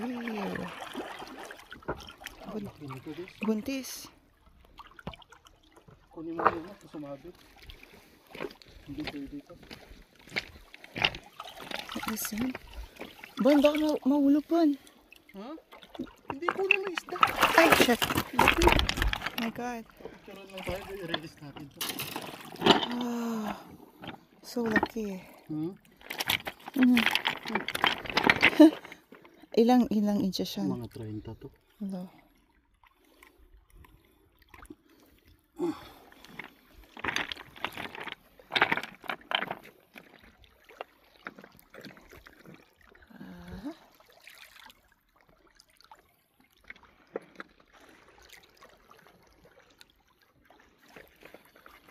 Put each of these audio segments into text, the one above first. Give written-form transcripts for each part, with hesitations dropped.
Ew. Buntis. Kunin mo yun ako sumabit. Hindi pwede ito. What is it? Bon, baka mahulog, Bon. Ha? Hindi kunin mo isda. Ay, shit. My God. Picturean lang tayo. I-release natin ito. Ah, so lucky. Hmm? Ilang inches yan? Mga 30 to. Hello.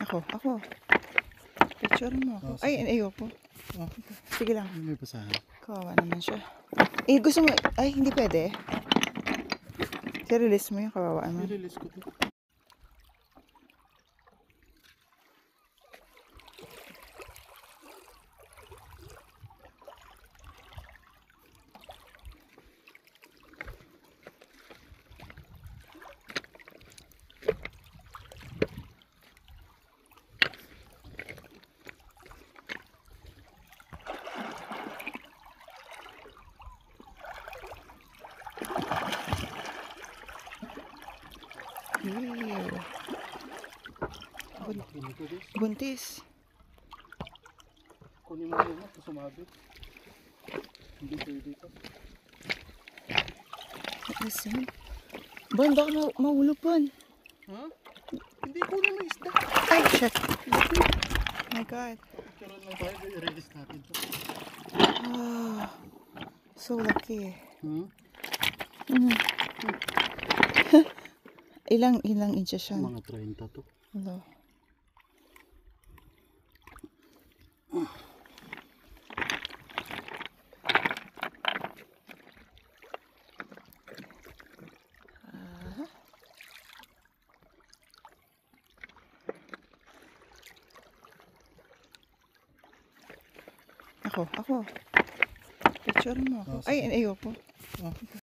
Ako. Picture mo ako. Oh, Ay, ayoko. Oh, Sige lang. may basahan. Kawawa naman siya. Eh, gusto mo, ay, hindi pwede. I-release mo yung kawawaan mo. I-release ko to. Ew. Buntis. Kunin mo yun ako sumabit. Hindi pwede ito. What is it? Bon, baka mahulog, Bon. Ha? Hindi kunin mo isda. Ay, shit. My God. Picturean lang tayo. I-release natin ito. Ah, so lucky. Hmm? Ilang inches yan? Mga 30 to. Hello. Ako. Picture mo ako. Oh, Ay, ayoko. Oh.